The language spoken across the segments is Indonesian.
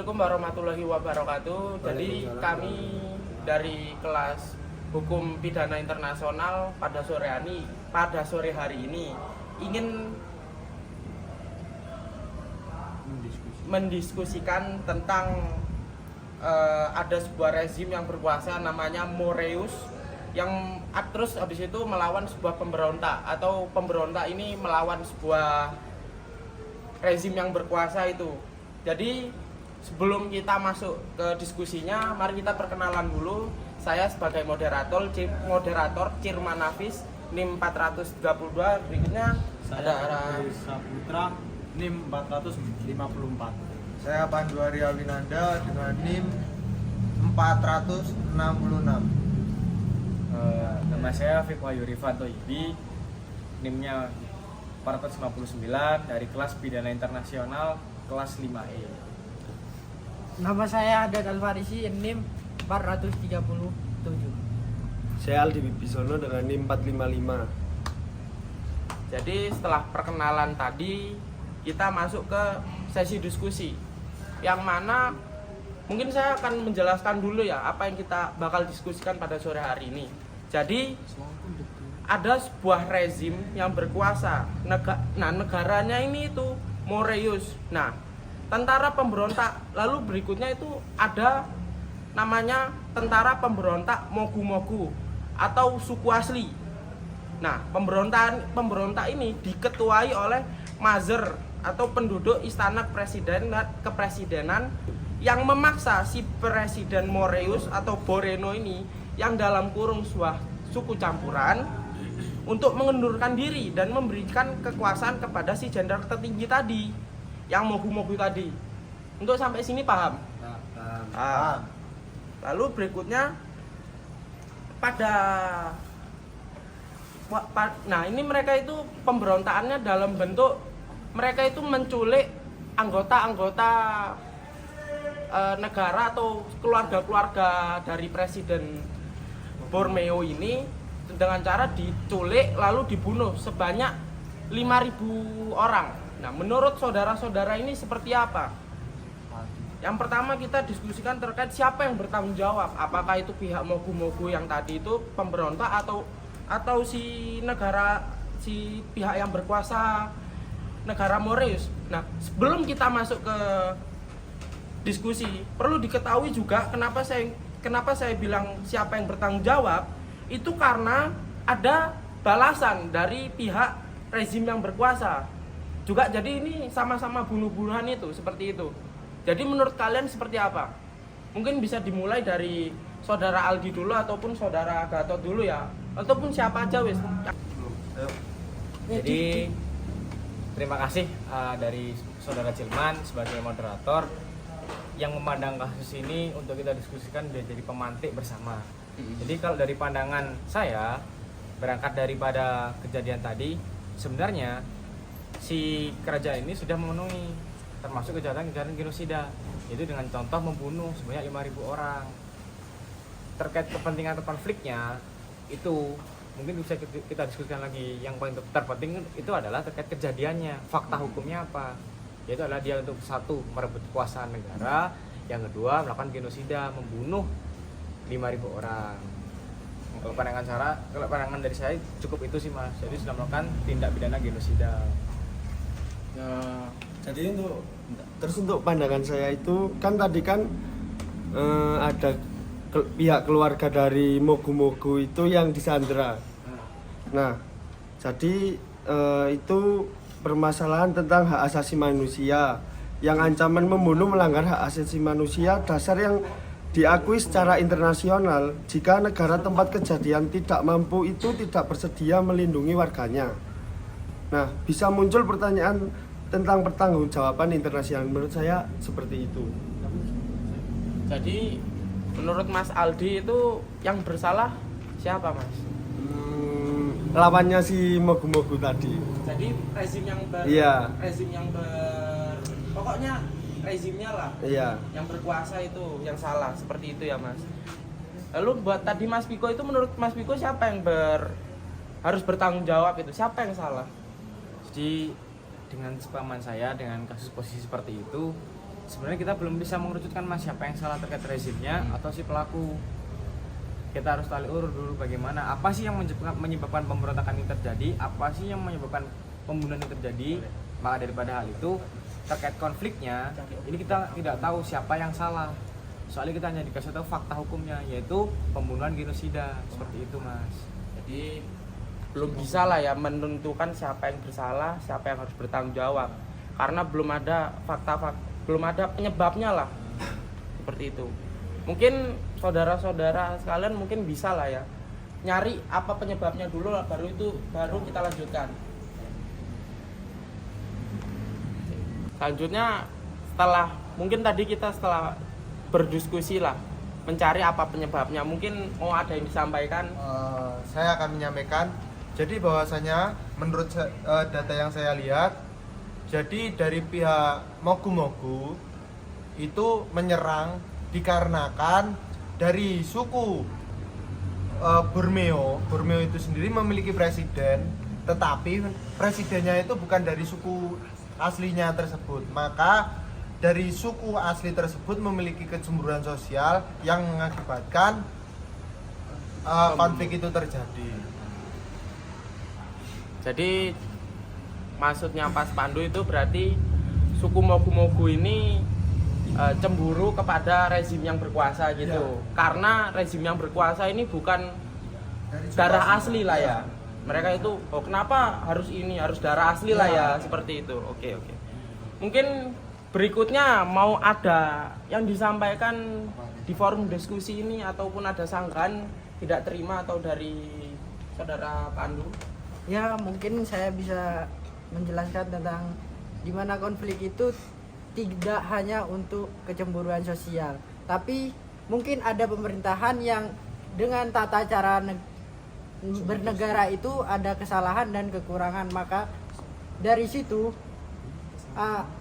Assalamualaikum warahmatullahi wabarakatuh. Jadi kami dari kelas Hukum Pidana Internasional pada sore hari ini ingin mendiskusikan tentang ada sebuah rezim yang berkuasa namanya Moreus yang terus habis itu melawan sebuah pemberontak atau pemberontak ini melawan sebuah rezim yang berkuasa itu. Jadi sebelum kita masuk ke diskusinya, mari kita perkenalan dulu. Saya sebagai moderator Cirman Nafis NIM 432. Berikutnya Saya Saputra NIM 454. Saya Pandu Arya Winanda dengan NIM 466. Nama saya Fikwa Yurifanto Ibi, NIM-nya 459 dari kelas Pidana Internasional kelas 5E. Nama saya Haddad Alfarisi, NIM 437. Saya Aldi Wibisono dengan NIM 455. Jadi setelah perkenalan tadi, kita masuk ke sesi diskusi. Yang mana mungkin saya akan menjelaskan dulu ya apa yang kita bakal diskusikan pada sore hari ini. Jadi ada sebuah rezim yang berkuasa. Negaranya ini itu Moreus. Nah, tentara pemberontak. Lalu berikutnya itu ada namanya tentara pemberontak Mogu-Mogu atau suku asli. Nah, pemberontak ini diketuai oleh Mazer atau penduduk istana kepresidenan yang memaksa si Presiden Moreus atau Boreno ini yang dalam kurung suku campuran untuk mengundurkan diri dan memberikan kekuasaan kepada si jenderal tertinggi tadi yang Mogu-Mogu tadi. Untuk sampai sini paham? Paham. Lalu berikutnya nah ini mereka itu pemberontakannya dalam bentuk mereka itu menculik anggota-anggota negara atau keluarga-keluarga dari Presiden Borneo ini dengan cara diculik lalu dibunuh sebanyak 5.000 orang. Nah, menurut saudara-saudara ini seperti apa? Yang pertama kita diskusikan terkait siapa yang bertanggung jawab. Apakah itu pihak Mogu-Mogu yang tadi itu pemberontak atau si pihak yang berkuasa negara Moreus. Nah, sebelum kita masuk ke diskusi, perlu diketahui juga kenapa saya bilang siapa yang bertanggung jawab. Itu karena ada balasan dari pihak rezim yang berkuasa. Juga jadi ini sama-sama bunuh-bunuhan itu, seperti itu. Jadi menurut kalian seperti apa? Mungkin bisa dimulai dari saudara Aldi dulu ataupun saudara Gatot dulu ya. Ataupun siapa aja wis. Jadi terima kasih dari saudara Cilman sebagai moderator yang memandang kasus ini untuk kita diskusikan dan jadi pemantik bersama. Jadi kalau dari pandangan saya, berangkat daripada kejadian tadi, sebenarnya si kerajaan ini sudah memenuhi termasuk kejahatan genosida, yaitu dengan contoh membunuh sebanyak 5.000 orang. Terkait kepentingan atau konfliknya itu mungkin bisa kita diskusikan lagi. Yang paling terpenting itu adalah terkait kejadiannya, fakta hukumnya apa, yaitu adalah dia untuk satu merebut kekuasaan negara, yang kedua melakukan genosida, membunuh 5.000 orang. Kalau pandangan dari saya cukup itu sih mas. Jadi sudah melakukan tindak pidana genosida. Jadi untuk pandangan saya itu kan tadi kan ada pihak keluarga dari Mogu-Mogu itu yang disandra. Nah, jadi itu permasalahan tentang hak asasi manusia yang ancaman membunuh melanggar hak asasi manusia dasar yang diakui secara internasional. Jika negara tempat kejadian tidak mampu itu tidak bersedia melindungi warganya. Nah, bisa muncul pertanyaan tentang pertanggungjawaban internasional. Menurut saya seperti itu. Jadi menurut Mas Aldi itu yang bersalah siapa mas? Lawannya si Mogu-Mogu tadi. Jadi pokoknya rezimnya lah. Iya. Yang berkuasa itu yang salah, seperti itu ya mas. Lalu buat tadi Mas Piko itu menurut Mas Piko siapa yang harus bertanggung jawab itu? Siapa yang salah? Jadi dengan sepahaman saya dengan kasus posisi seperti itu, sebenarnya kita belum bisa mengerucutkan mas siapa yang salah terkait rezimnya atau si pelaku. Kita harus tarik urut dulu bagaimana, apa sih yang menyebabkan pemberontakan ini terjadi, apa sih yang menyebabkan pembunuhan ini terjadi. Maka daripada hal itu terkait konfliknya ini kita tidak tahu siapa yang salah, soalnya kita hanya dikasih tahu fakta hukumnya yaitu pembunuhan genosida seperti itu mas. Jadi belum bisa lah ya menentukan siapa yang bersalah, siapa yang harus bertanggung jawab, karena belum ada belum ada penyebabnya lah, seperti itu. Mungkin saudara-saudara sekalian mungkin bisa lah ya nyari apa penyebabnya dulu lah, baru kita lanjutkan. Selanjutnya setelah berdiskusi lah mencari apa penyebabnya, mungkin mau ada yang disampaikan. Saya akan menyampaikan. Jadi bahwasanya menurut data yang saya lihat, jadi dari pihak Mogu-Mogu itu menyerang dikarenakan dari suku Borneo itu sendiri memiliki presiden, tetapi presidennya itu bukan dari suku aslinya tersebut. Maka dari suku asli tersebut memiliki kecemburuan sosial yang mengakibatkan konflik itu terjadi. Jadi maksudnya Mas Pandu itu berarti suku Mogu-Mogu ini cemburu kepada rezim yang berkuasa gitu. Ya. Karena rezim yang berkuasa ini bukan darah asli lah ya. Mereka itu kenapa harus darah asli lah ya, seperti itu. Oke. Mungkin berikutnya mau ada yang disampaikan di forum diskusi ini ataupun ada sanggahan tidak terima atau dari saudara Pandu? Ya mungkin saya bisa menjelaskan tentang di mana konflik itu tidak hanya untuk kecemburuan sosial, tapi mungkin ada pemerintahan yang dengan tata cara bernegara itu ada kesalahan dan kekurangan, maka dari situ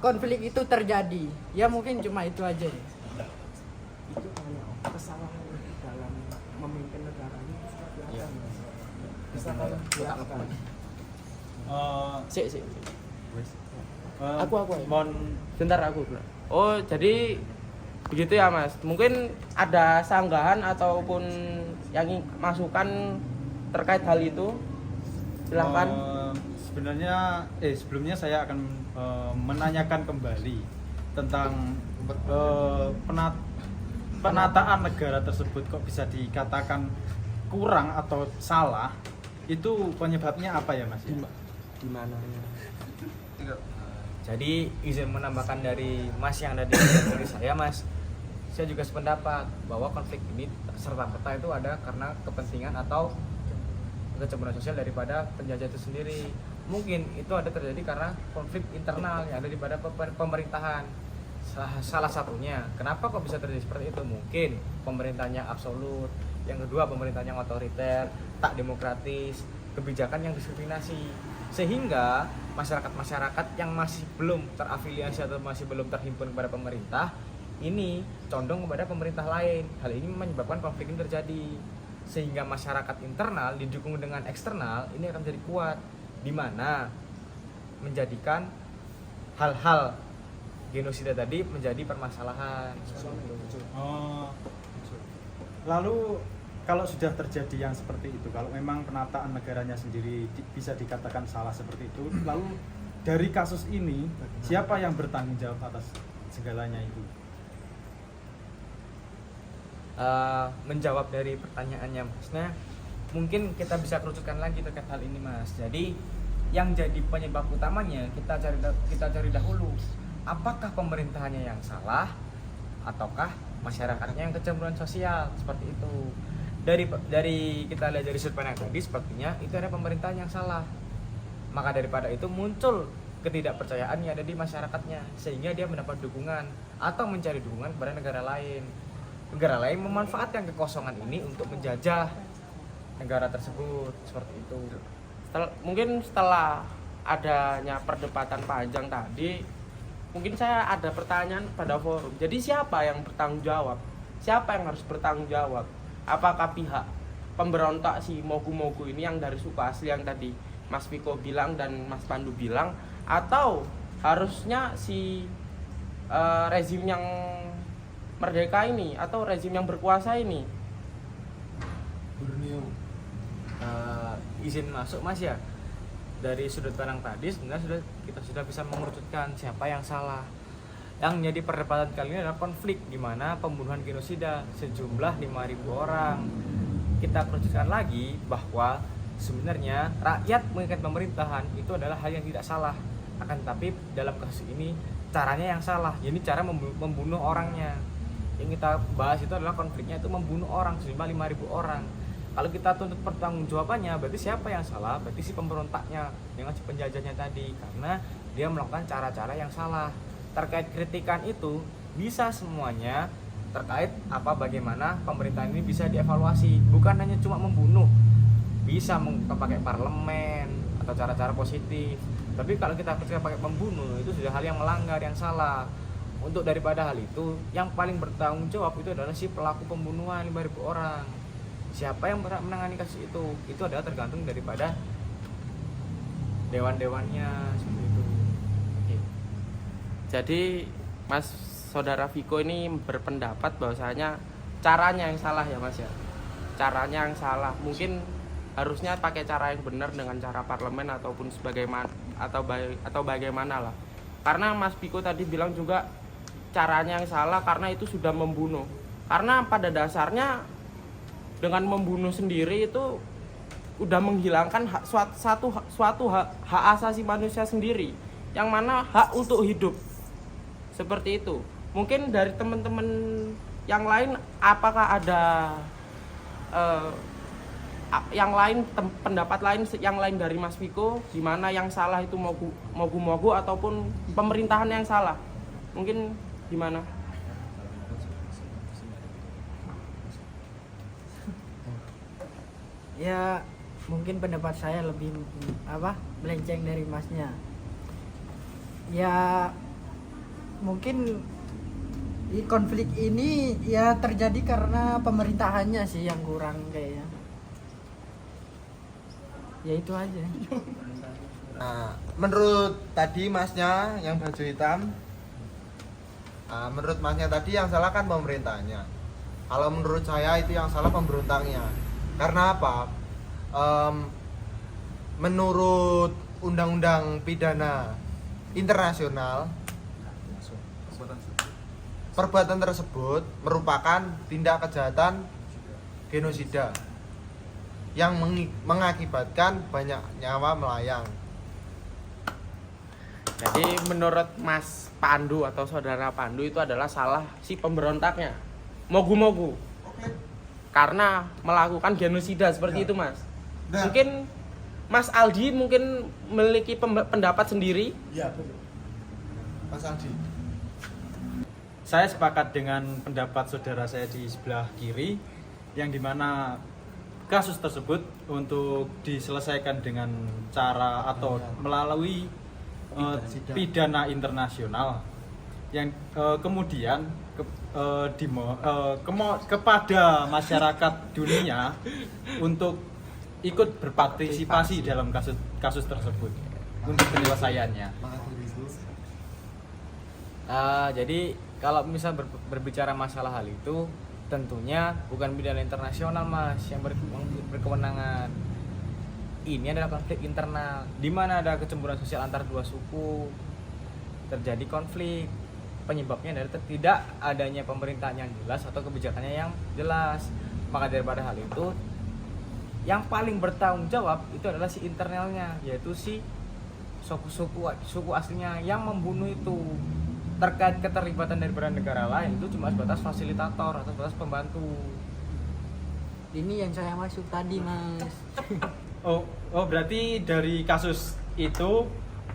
konflik itu terjadi. Ya mungkin cuma itu aja ya. Itu hanya kesalahan dalam memimpin negara ini seperti apa? Bisa kalian jelaskan? Sik. Aku. Mohon Bentar aku. Oh, jadi begitu ya, Mas. Mungkin ada sanggahan ataupun yang masukan terkait hal itu. Silakan. Sebelumnya saya akan menanyakan kembali tentang penataan negara tersebut kok bisa dikatakan kurang atau salah. Itu penyebabnya apa ya, Mas? Di mana? Jadi izin menambahkan dari Mas yang ada di saya Mas, saya juga sependapat bahwa konflik ini serta-merta itu ada karena kepentingan atau kecemburuan sosial daripada penjajah itu sendiri. Mungkin itu ada terjadi karena konflik internal yang ada daripada pemerintahan. Salah satunya, kenapa kok bisa terjadi seperti itu? Mungkin pemerintahnya absolut, yang kedua pemerintahnya otoriter, tak demokratis, kebijakan yang diskriminasi, sehingga masyarakat yang masih belum terafiliasi atau masih belum terhimpun kepada pemerintah ini condong kepada pemerintah lain. Hal ini menyebabkan konflik ini terjadi, sehingga masyarakat internal didukung dengan eksternal ini akan menjadi kuat, di mana menjadikan hal-hal genosida tadi menjadi permasalahan. Lalu kalau sudah terjadi yang seperti itu, kalau memang penataan negaranya sendiri bisa dikatakan salah seperti itu, lalu dari kasus ini siapa yang bertanggung jawab atas segalanya itu? Menjawab dari pertanyaannya Masnya, mungkin kita bisa kerucutkan lagi terkait hal ini Mas. Jadi yang jadi penyebab utamanya kita cari dahulu, apakah pemerintahannya yang salah ataukah masyarakatnya yang kecemburuan sosial, seperti itu. Dari kita lihat dari sudut pandang tadi, sepertinya itu ada pemerintahan yang salah. Maka daripada itu muncul ketidakpercayaan yang ada di masyarakatnya, sehingga dia mendapat dukungan atau mencari dukungan kepada negara lain. Negara lain memanfaatkan kekosongan ini untuk menjajah negara tersebut, seperti itu. Mungkin setelah adanya perdebatan panjang tadi, mungkin saya ada pertanyaan pada forum. Jadi siapa yang bertanggung jawab? Siapa yang harus bertanggung jawab? Apakah pihak pemberontak si Mogu-Mogu ini yang dari suku asli yang tadi Mas Viko bilang dan Mas Pandu bilang, atau harusnya si rezim yang merdeka ini atau rezim yang berkuasa ini? Izin masuk Mas ya. Dari sudut pandang tadi sebenarnya kita sudah bisa mengerucutkan siapa yang salah. Yang jadi perdebatan kali ini adalah konflik di mana pembunuhan genosida sejumlah 5.000 orang. Kita kerucutkan lagi bahwa sebenarnya rakyat mengingat pemerintahan itu adalah hal yang tidak salah. Akan tetapi dalam kasus ini caranya yang salah. Jadi cara membunuh orangnya. Yang kita bahas itu adalah konfliknya itu membunuh orang sejumlah 5.000 orang. Kalau kita tuntut pertanggungjawabannya, berarti siapa yang salah? Berarti si pemberontaknya dengan si penjajahnya tadi, karena dia melakukan cara-cara yang salah. Terkait kritikan itu bisa semuanya terkait bagaimana pemerintahan ini bisa dievaluasi, bukan hanya cuma membunuh, bisa pakai parlemen atau cara-cara positif. Tapi kalau kita pakai membunuh itu sudah hal yang melanggar, yang salah. Untuk daripada hal itu, yang paling bertanggung jawab itu adalah si pelaku pembunuhan 5.000 orang. Siapa yang berhak menangani kasus itu adalah tergantung daripada dewan-dewannya seperti itu. Oke. Jadi Mas Saudara Viko ini berpendapat bahwasanya caranya yang salah ya Mas ya. Caranya yang salah. Mungkin harusnya pakai cara yang benar dengan cara parlemen ataupun sebagaimana atau bagaimana lah. Karena Mas Viko tadi bilang juga caranya yang salah karena itu sudah membunuh. Karena pada dasarnya dengan membunuh sendiri itu udah menghilangkan suatu hak asasi manusia sendiri, yang mana hak untuk hidup seperti itu. Mungkin dari teman-teman yang lain, apakah ada yang lain pendapat lain yang lain dari Mas Viko, di mana yang salah itu mogu ataupun pemerintahan yang salah? Mungkin gimana? Ya mungkin pendapat saya lebih melenceng dari Masnya. Ya mungkin konflik ini ya terjadi karena pemerintahannya sih yang kurang kayaknya. Ya itu aja. Nah, menurut tadi Masnya yang baju hitam, menurut Masnya tadi yang salah kan pemerintahnya. Kalau menurut saya itu yang salah pemberontaknya. Karena apa? Menurut Undang-Undang Pidana Internasional, perbuatan tersebut merupakan tindak kejahatan genosida yang mengakibatkan banyak nyawa melayang. Jadi menurut Mas Pandu atau Saudara Pandu itu adalah salah si pemberontaknya, mogu-mogu, karena melakukan genosida seperti itu Mas. Mungkin Mas Aldi mungkin memiliki pendapat sendiri. Iya, betul. Mas Aldi. Saya sepakat dengan pendapat saudara saya di sebelah kiri, yang dimana kasus tersebut untuk diselesaikan dengan cara atau melalui pidana internasional yang kemudian kepada masyarakat dunia untuk ikut berpartisipasi dalam kasus tersebut untuk penyelesaiannya. Jadi kalau misal berbicara masalah hal itu, tentunya bukan pidana internasional Mas yang berkewenangan. Ini adalah konflik internal, di mana ada kecemburuan sosial antar dua suku, terjadi konflik. Penyebabnya adalah tidak adanya pemerintahan yang jelas atau kebijakannya yang jelas. Maka daripada hal itu, yang paling bertanggung jawab itu adalah si internalnya, yaitu si suku aslinya yang membunuh itu. Terkait keterlibatan daripada negara lain itu cuma sebatas fasilitator atau sebatas pembantu. Ini yang saya maksud tadi Mas. Oh berarti dari kasus itu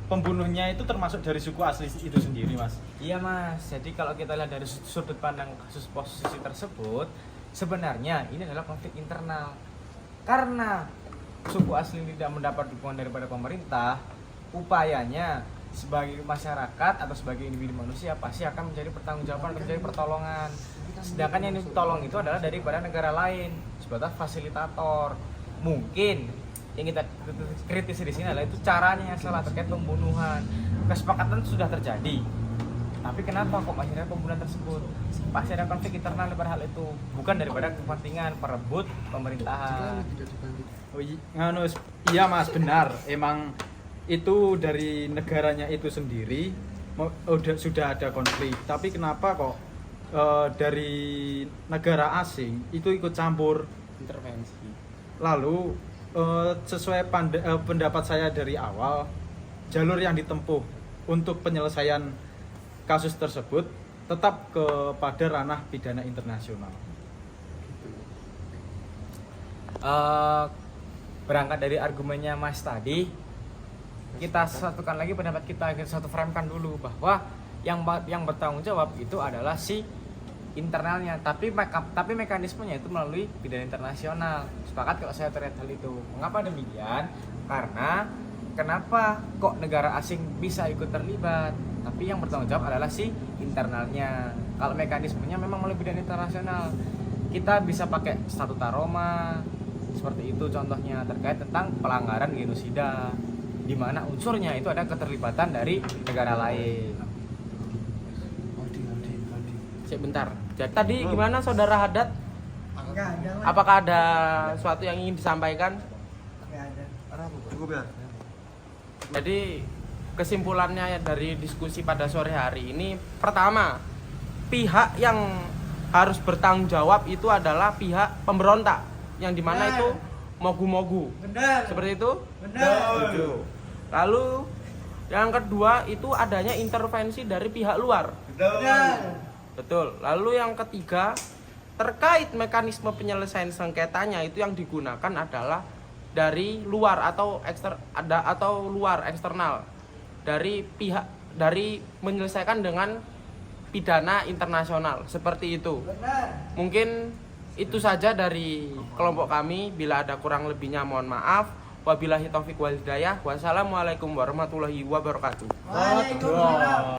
pembunuhnya itu termasuk dari suku asli itu sendiri Mas? Iya Mas, jadi kalau kita lihat dari sudut pandang kasus posisi tersebut, sebenarnya ini adalah konflik internal. Karena suku asli tidak mendapat dukungan daripada pemerintah, upayanya sebagai masyarakat atau sebagai individu manusia pasti akan menjadi pertanggungjawaban atau menjadi pertolongan. Sedangkan yang ditolong itu adalah daripada negara lain sebatas fasilitator. Mungkin yang kita kritisi di sini adalah itu caranya yang salah terkait pembunuhan. Kesepakatan sudah terjadi Tapi kenapa kok masih ada pembunuhan tersebut? Pasti ada konflik internal pada hal itu, bukan daripada kepentingan perebut pemerintahan. Oh iya Mas, benar. Emang itu dari negaranya itu sendiri sudah ada konflik. Tapi kenapa kok dari negara asing itu ikut campur Intervensi. Lalu sesuai pendapat saya dari awal, jalur yang ditempuh untuk penyelesaian kasus tersebut tetap kepada ranah pidana internasional. Berangkat dari argumennya Mas tadi, kita satukan lagi pendapat kita satu framekan dulu bahwa yang bertanggung jawab itu adalah si internalnya, tapi mekanismenya itu melalui pidana internasional. Sepakat kalau saya terkait hal itu. Mengapa demikian? Karena kenapa kok negara asing bisa ikut terlibat, tapi yang bertanggung jawab adalah si internalnya. Kalau mekanismenya memang melalui pidana internasional, kita bisa pakai Statuta Roma seperti itu contohnya, terkait tentang pelanggaran genosida, di mana unsurnya itu ada keterlibatan dari negara lain. Sebentar. Jadi tadi gimana Saudara Haddad? Enggak ada. Apakah ada sesuatu yang ingin disampaikan? Enggak ada. Cukup ya. Jadi kesimpulannya dari diskusi pada sore hari ini, pertama, pihak yang harus bertanggung jawab itu adalah pihak pemberontak, yang dimana itu mogu-mogu. Benar. Seperti itu? Benar. Setuju. Lalu yang kedua itu adanya intervensi dari pihak luar. Benar. Betul. Lalu yang ketiga, terkait mekanisme penyelesaian sengketanya itu yang digunakan adalah dari luar atau luar eksternal, dari pihak dari menyelesaikan dengan pidana internasional seperti itu. Benar. Mungkin itu saja dari kelompok kami. Bila ada kurang lebihnya mohon maaf. Wabillahi taufik wal hidayah. Wassalamualaikum warahmatullahi wabarakatuh. Waalaikumsalam.